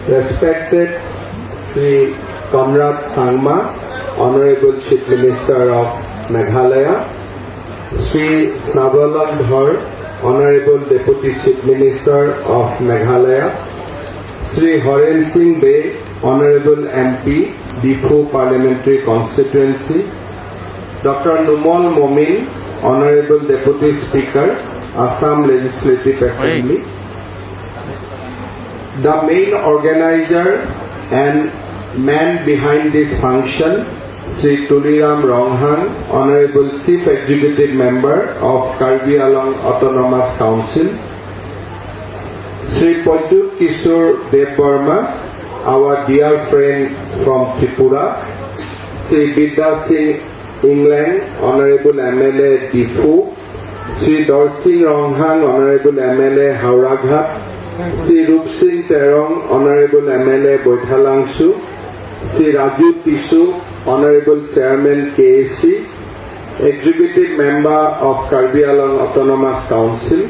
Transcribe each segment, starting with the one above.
Respected Sri Conrad Sangma, Honorable Chief Minister of Meghalaya, Sri Snabalan Dhar, Honorable Deputy Chief Minister of Meghalaya, Sri Horen Singh Bey, Honorable MP, Difu Parliamentary Constituency, Dr. Numal Momin, Honorable Deputy Speaker, Assam Legislative Assembly, the main organizer and man behind this function, Sri Tuliram Ronghang, Honorable Chief Executive Member of Karbi Anglong Autonomous Council, Sri Poitut Kishore Dev Burma, our dear friend from Tripura, Sri Bidya Singh England, Honorable MLA Difu, Sri Dorsing Ronghang, Honorable MLA Hauraghat, Sri Rup Singh Terong, Honorable MLA Boithalangsu, Sri Raju Tisu, Honorable Chairman KAC, Executive Member of Karbi Anglong Autonomous Council,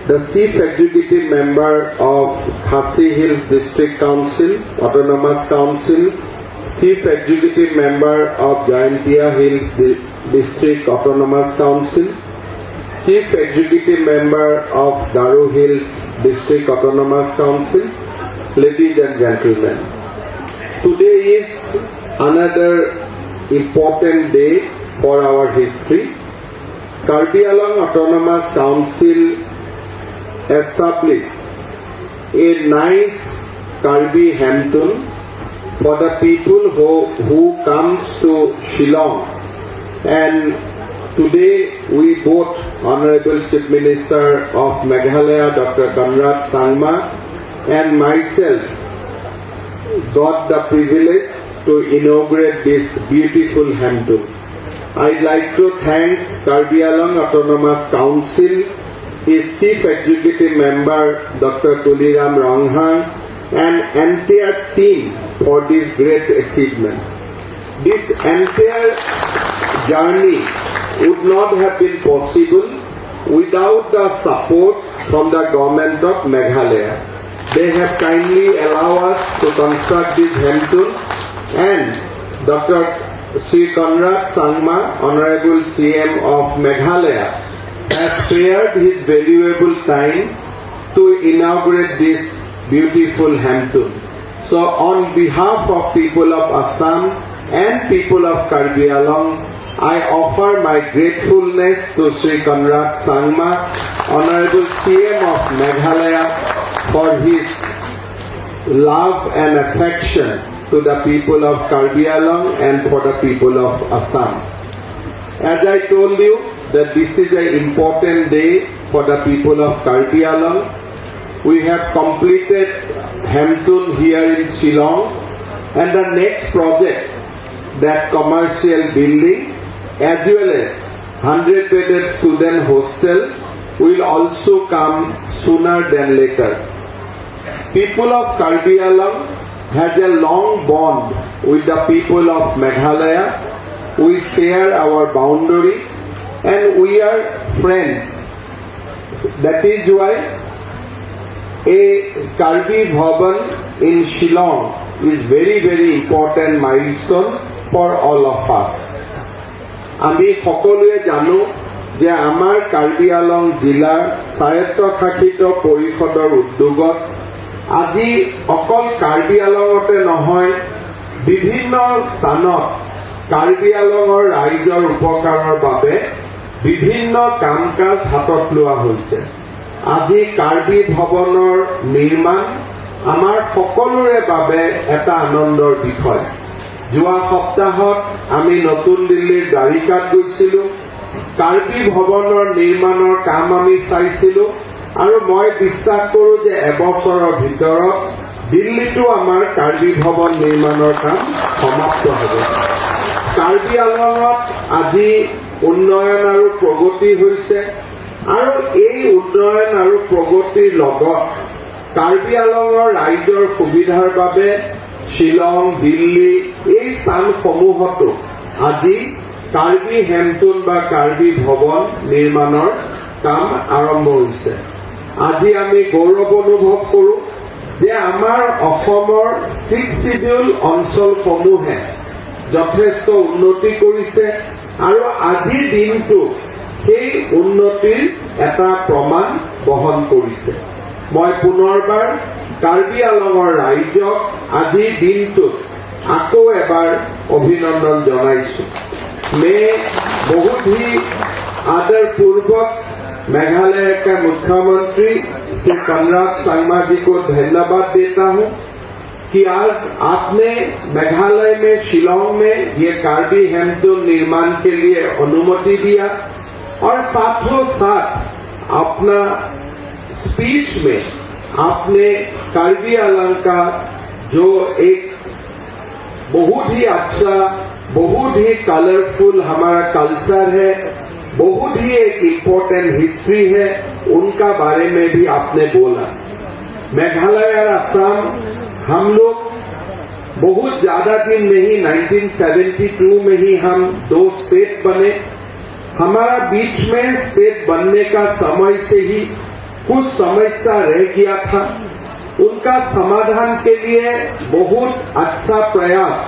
the Chief Executive Member of Khasi Hills District Council, Autonomous Council, Chief Executive Member of Jaintia Hills District Autonomous Council, Chief Executive Member of Daru Hills District Autonomous Council, ladies and gentlemen. Today is another important day for our history. Karbi Anglong Autonomous Council established a nice Karbi Hemtun for the people who comes to Shillong, and today we both, Honorable Chief Minister of Meghalaya Dr. Conrad Sangma and myself, got the privilege to inaugurate this beautiful Hemtun. I'd like to thank Karbi Anglong Autonomous Council, his Chief Executive Member Dr. Tuliram Ronghang, and entire team for this great achievement. This entire journey would not have been possible without the support from the government of Meghalaya. They have kindly allowed us to construct this Hemtun, and Dr. Sri Conrad Sangma, Honorable CM of Meghalaya, has spared his valuable time to inaugurate this beautiful Hemtun. So on behalf of people of Assam and people of Karbi Anglong, I offer my gratefulness to Sri Conrad Sangma, Honorable CM of Meghalaya, for his love and affection to the people of Karbi Anglong and for the people of Assam. As I told you, that this is an important day for the people of Karbi Anglong. We have completed Hemtun here in Shillong, and the next project, that commercial building, as well as 100-bedded student hostel, will also come sooner than later. People of Karbi Anglong has a long bond with the people of Meghalaya. We share our boundary and we are friends. That is why a Karbi Bhavan in Shillong is very, very important milestone for all of us. আমি সকলোৱে জানো যে আমাৰ কাৰ্বি আংলং জিলাৰ স্বায়ত্তশাসিত পৰিষদৰ উদ্যোগত আজি অকল কাৰ্বি আংলঙতে নহয়, বিভিন্ন স্থানত কাৰ্বি আংলঙৰ ৰাইজৰ উপকাৰৰ বাবে বিভিন্ন কাম কাজ হাতত লোৱা হৈছে। আজি কাৰ্বি ভৱনৰ নিৰ্মাণ আমাৰ সকলোৰে বাবে এটা আনন্দৰ বিষয়। যোৱা সপ্তাহত আমি নতুন দিল্লীৰ দ্বাৰিকাত গৈছিলো, কাৰ্বি ভৱনৰ নিৰ্মাণৰ কাম আমি চাইছিলো, আৰু মই বিশ্বাস কৰো যে এবছৰৰ ভিতৰত দিল্লীতো আমাৰ কাৰ্বি ভৱন নিৰ্মাণৰ কাম সমাপ্ত হ'ব। কাৰ্বি আংলঙত আজি উন্নয়ন আৰু প্ৰগতি হৈছে, আৰু এই উন্নয়ন আৰু প্ৰগতিৰ লগত কাৰ্বি আংলঙৰ ৰাইজৰ সুবিধাৰ বাবে শ্বিলং, দিল্লী এই স্থানসমূহতো আজি কাৰ্বি হেমটুন বা কাৰ্বি ভৱন নিৰ্মাণৰ কাম আৰম্ভ হৈছে। আজি আমি গৌৰৱ অনুভৱ কৰোঁ যে আমাৰ অসমৰ 6 শিডিউল অঞ্চলসমূহে যথেষ্ট উন্নতি কৰিছে আৰু আজিৰ দিনটো সেই উন্নতিৰ এটা প্ৰমাণ বহন কৰিছে। মই পুনৰবাৰ কাৰ্বি আলঙৰ ৰাইজক আজিৰ দিনটোত আকৌ এবাৰ অভিনন্দন জনাইছো। मैं बहुत ही आदरपूर्वक मेघालय के मुख्यमंत्री श्री कनराड संगमा जी को धन्यवाद देता हूं कि आज आपने मेघालय में शिलोंग में ये कार्बी हेमटून निर्माण के लिए अनुमति दिया और साथों साथ अपना स्पीच में आपने कार्बी आंलंग का जो एक बहुत ही अच्छा, बहुत ही कलरफुल हमारा कल्चर है, बहुत ही एक इम्पोर्टेंट हिस्ट्री है, उनका बारे में भी आपने बोला। मेघालय और असम हम लोग बहुत ज्यादा दिन में ही 1972 में ही हम 2 स्टेट बने। हमारा बीच में स्टेट बनने का समय से ही कुछ समस्या रह गया था, उनका समाधान के लिए बहुत अच्छा प्रयास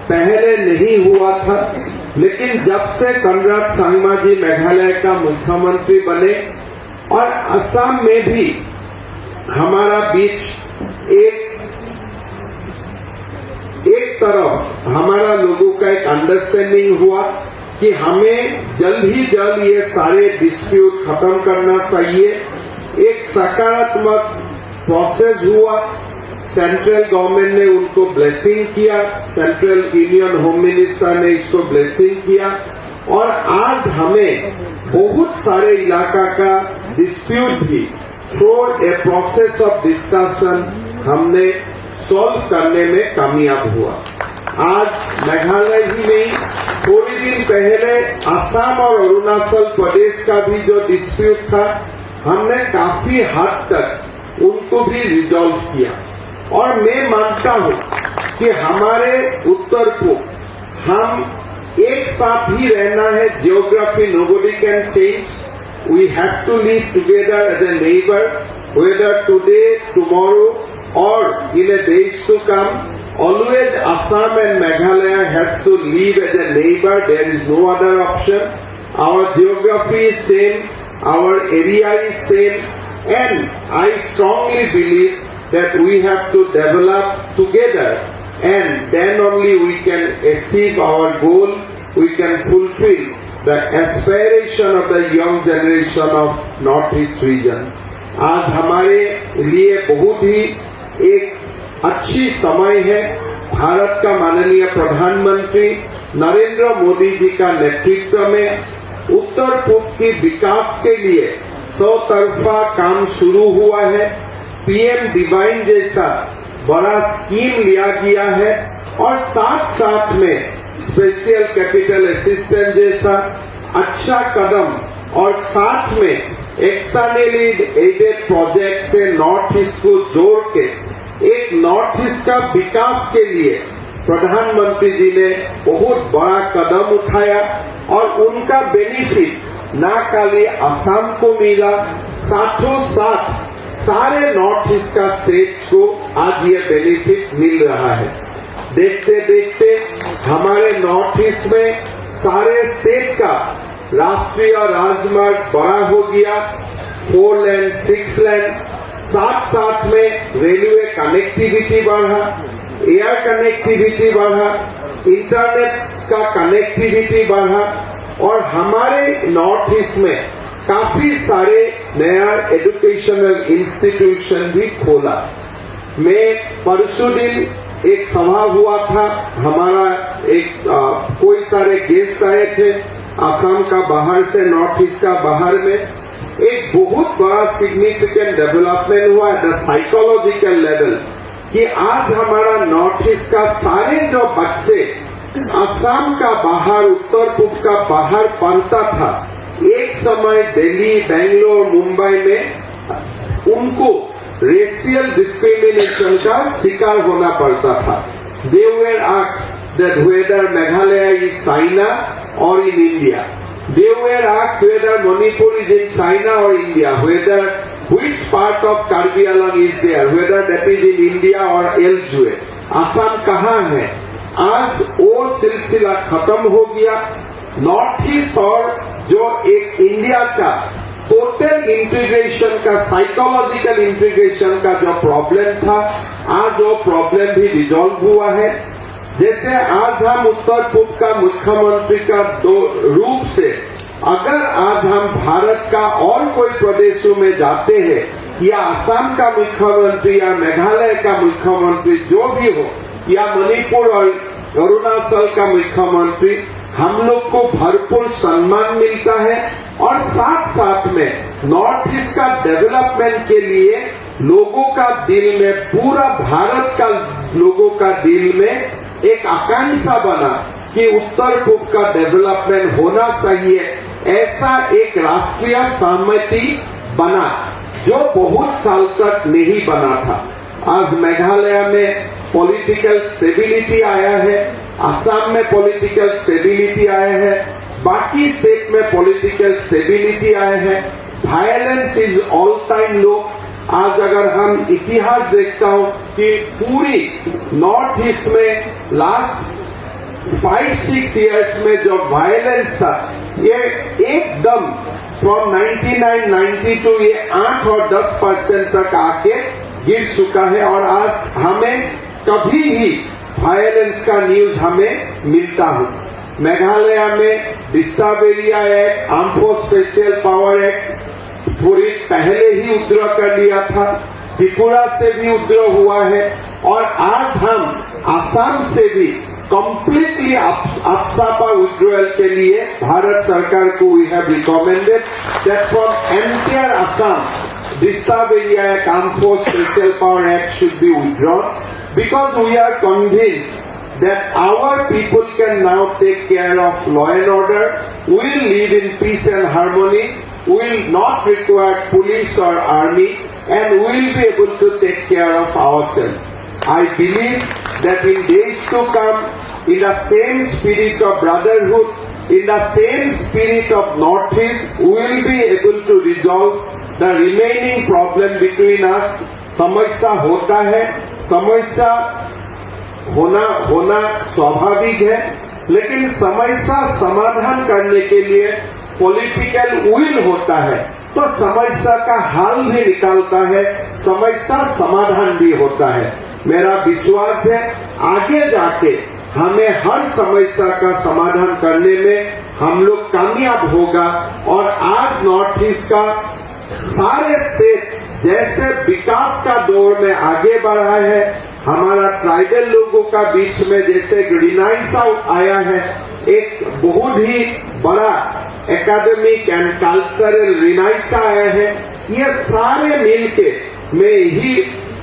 पहले नहीं हुआ था, लेकिन जब से कनराड संगमा जी मेघालय का मुख्यमंत्री बने और असम में भी हमारा बीच एक तरफ हमारा लोगों का एक अंडरस्टैंडिंग हुआ कि हमें जल्द ही जल्द ये सारे डिस्प्यूट खत्म करना चाहिए। एक सकारात्मक प्रोसेस हुआ, सेंट्रल गवर्नमेंट ने उनको ब्लेसिंग किया, सेंट्रल यूनियन होम मिनिस्टर ने इसको ब्लेसिंग किया और आज हमें बहुत सारे इलाका का डिस्प्यूट भी through a process of discussion हमने सॉल्व करने में कामयाब हुआ। आज मेघालय ही नहीं, थोड़ी दिन पहले असम और अरुणाचल प्रदेश का भी जो डिस्प्यूट था, हमने काफी हद तक उनको भी रिजॉल्व किया और मैं मानता हूं कि हमारे उत्तर पूर्व हम एक साथ ही रहना है। Geography nobody can change. We have to live together as a neighbor, whether today, tomorrow, or in the days to come. Always Assam and Meghalaya has to live as a neighbor. There is no other option. Our geography is same, our area is same, and I strongly believe that we have to develop together, and then only we can achieve our goal, we can fulfill the aspiration of the young generation of Northeast region. आज हमारे लिए बहुत ही एक अच्छी समय है। भारत का माननीय प्रधानमंत्री नरेंद्र मोदी जी का नेतृत्व में उत्तर पूर्व के विकास के लिए 100 तरफा काम शुरू हुआ है। पीएम डिवाइन जैसा बड़ा स्कीम लिया गया है और साथ साथ में स्पेशल कैपिटल असिस्टेंस जैसा अच्छा कदम और साथ में एक्सटर्नली एडेड प्रोजेक्ट से नॉर्थ ईस्ट को जोड़ के एक नॉर्थ ईस्ट का विकास के लिए प्रधानमंत्री जी ने बहुत बड़ा कदम उठाया और उनका बेनिफिट ना खाली असम को मिला, साथों साथ सारे नॉर्थ ईस्ट का स्टेट्स को आज ये बेनिफिट मिल रहा है। देखते देखते हमारे नॉर्थ ईस्ट में सारे स्टेट का राष्ट्रीय राजमार्ग बड़ा हो गया, 4 लेन 6 लेन, साथ साथ में रेलवे कनेक्टिविटी बढ़ा, एयर कनेक्टिविटी बढ़ा, इंटरनेट का कनेक्टिविटी बढ़ा और हमारे नॉर्थ ईस्ट में काफी सारे नया एजुकेशनल इंस्टीट्यूशन भी खोला। मैं परसों दिन एक सभा हुआ था, हमारा एक कोई सारे गेस्ट आए थे असम का बाहर से, नॉर्थ ईस्ट का बाहर में। एक बहुत बड़ा सिग्निफिकेंट डेवलपमेंट हुआ एट द साइकोलॉजिकल लेवल कि आज हमारा नॉर्थ ईस्ट का सारे जो बच्चे असम का बाहर, उत्तर पूर्व का बाहर पढ़ता था, एक समय दिल्ली, बेंगलोर, मुंबई में उनको रेशियल डिस्क्रिमिनेशन का शिकार होना पड़ता था। They were asked that whether Meghalaya is China or in India. They were asked whether Manipur is in China or India, whether which part of Karbi Alang is there, whether that is in India or elsewhere. Assam कहाँ है? आज वो सिलसिला खत्म हो गया। North east और जो एक इंडिया का टोटल इंटीग्रेशन का, साइकोलॉजिकल इंटीग्रेशन का जो प्रॉब्लम था, आज वो प्रॉब्लम भी रिजॉल्व हुआ है। जैसे आज हम उत्तर पूर्व का मुख्यमंत्री का रूप से अगर आज हम भारत का और कोई प्रदेशों में जाते हैं, या असम का मुख्यमंत्री या मेघालय का मुख्यमंत्री जो भी हो, या मणिपुर और अरुणाचल का मुख्यमंत्री, हम लोग को भरपूर सम्मान मिलता है। और साथ साथ में नॉर्थ ईस्ट का डेवलपमेंट के लिए लोगों का दिल में, पूरा भारत का लोगों का दिल में एक आकांक्षा बना कि उत्तर पूर्व का डेवलपमेंट होना चाहिए। ऐसा एक राष्ट्रीय सहमति बना जो बहुत साल तक नहीं बना था। आज मेघालय में पॉलिटिकल स्टेबिलिटी आया है, असम में पॉलिटिकल स्टेबिलिटी आया है, बाकी स्टेट में पॉलिटिकल स्टेबिलिटी आया है। वायलेंस इज ऑल टाइम लो। आज अगर हम इतिहास देखता हूं कि पूरी नॉर्थ ईस्ट में लास्ट 5-6 इयर्स में जो वायलेंस था, ये एकदम फ्रॉम 99-92 ये 8 और 10% तक आके गिर चुका है। और आज हमें कभी ही वायलेंस का न्यूज हमें मिलता हो। मेघालय में disturb area act, arm force special power act थोड़ी पहले ही उपद्रव कर लिया था, त्रिपुरा से भी उपद्रव हुआ है। और आज हम असम से भी completely Apsapa withdrawal के लिए भारत सरकार को we have recommended that from entire Assam, Disturbed Area Act, Armed Force Special Power Act should be withdrawn, because we are convinced that our people can now take care of law and order, will live in peace and harmony, will not require police or army, and will be able to take care of ourselves. I believe that in days to come, in the same spirit of brotherhood, in the same spirit of Northeast, we will be able to resolve the remaining problem between us. समस्या होता है, समस्या होना स्वाभाविक है, लेकिन समस्या समाधान करने के लिए पॉलिटिकल विल होता है, तो समस्या का हल भी निकालता है, समस्या समाधान भी होता है। मेरा विश्वास है आगे जाके हमें हर समस्या का समाधान करने में हम लोग कामयाब होगा। और आज नॉर्थ ईस्ट का सारे स्टेट जैसे विकास का दौर में आगे बढ़ा है, हमारा ट्राइबल लोगों का बीच में जैसे रिनाइसा आया है, एक बहुत ही बड़ा एकेडमिक एंड कल्चरल रिनाइसा आया है, ये सारे मिलके मैं यही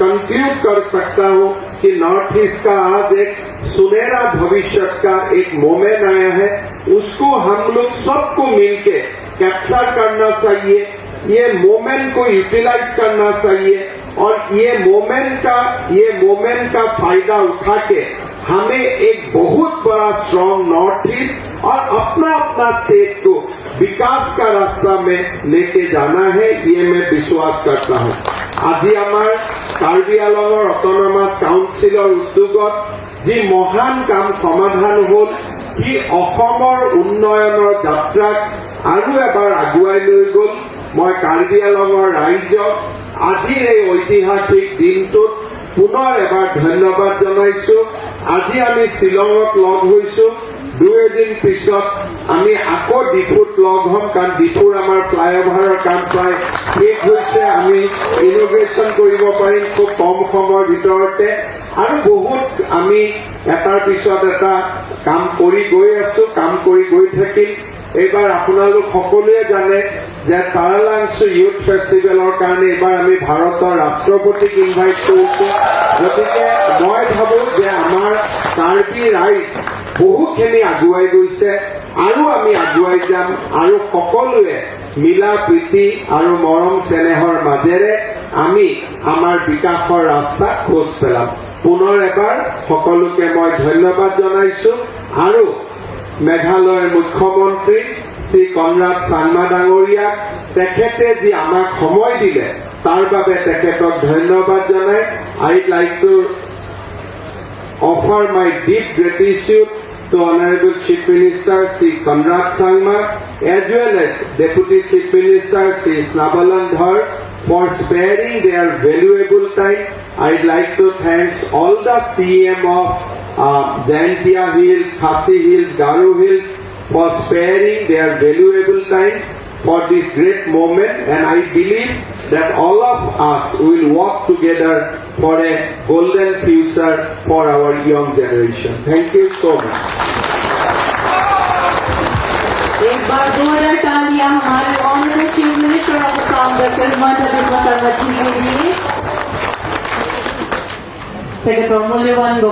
कंक्लूड कर सकता हूँ कि नॉर्थ ईस्ट का आज एक सुनहरा भविष्य का एक मोमेंट आया है। उसको हम लोग सबको मिलके कैप्चर करना चाहिए, ये मोमेंट को यूटिलाइज करना चाहिए, और ये मोमेंट का फायदा उठा के हमें एक बहुत बड़ा स्ट्रॉन्ग नॉर्थ ईस्ट और अपना स्टेट को विकास का रास्ता में लेके जाना है, ये मैं विश्वास करता हूँ। আজি আমাৰ কাৰ্বি আংলঙৰ অট'নমাছ কাউন্সিলৰ উদ্যোগত যি মহান কাম সমাধান হ'ল, সি অসমৰ উন্নয়নৰ যাত্ৰাক আৰু এবাৰ আগুৱাই লৈ গ'ল। মই কাৰ্বি আংলঙৰ ৰাইজক আজিৰ এই ঐতিহাসিক দিনটোত পুনৰ এবাৰ ধন্যবাদ জনাইছো। আজি আমি শ্বিলঙত লগ হৈছো, 2 দিন পিছত আমি আকৌ ডিফুত লগ হ'ম, কাৰণ ডিফুৰ আমাৰ ফ্লাইঅভাৰৰ কাম প্ৰায় শেষ হৈছে, আমি ইনগ্ৰেশ্যন কৰিব পাৰিম খুব কম সময়ৰ ভিতৰতে। আৰু বহুত আমি এটাৰ পিছত এটা কাম কৰি গৈ আছো, কাম কৰি গৈ থাকিম। এইবাৰ আপোনালোক সকলোৱে জানে যে টাৰালাংচু ইউথ ফেষ্টিভেলৰ কাৰণে এইবাৰ আমি ভাৰতৰ ৰাষ্ট্ৰপতিক ইনভাইট কৰিছো। গতিকে মই ভাবো যে আমাৰ কাৰ্বি ৰাইজ বহুখিনি আগুৱাই গৈছে, আৰু আমি আগুৱাই যাম, আৰু সকলোৱে মিলা প্ৰীতি আৰু মৰম চেনেহৰ মাজেৰে আমি আমাৰ বিকাশৰ ৰাস্তা খোজ পেলাম। পুনৰ এবাৰ সকলোকে মই ধন্যবাদ জনাইছো। আৰু মেঘালয়ৰ মুখ্যমন্ত্ৰী শ্ৰী কনৰাড চাংমা ডাঙৰীয়াক তেখেতে যি আমাক সময় দিলে, তাৰ বাবে তেখেতক ধন্যবাদ জনাই I'd like to offer my deep gratitude to Honorable Chief Minister Sri Conrad Sangma as well as Deputy Chief Minister Sri Snabalan Dhar for sparing their valuable time. I'd like to thank all the CM of Jaintia Hills, Khasi Hills, Garu Hills for sparing their valuable times for this great moment, and I believe that all of us will work together for a golden future for our young generation. Thank you so much. एक बार जोरदार तालियां हमारे honourable chief minister of the Congress Himanta Biswa Sharma ji के लिए। मूल्यवान वक्तव्य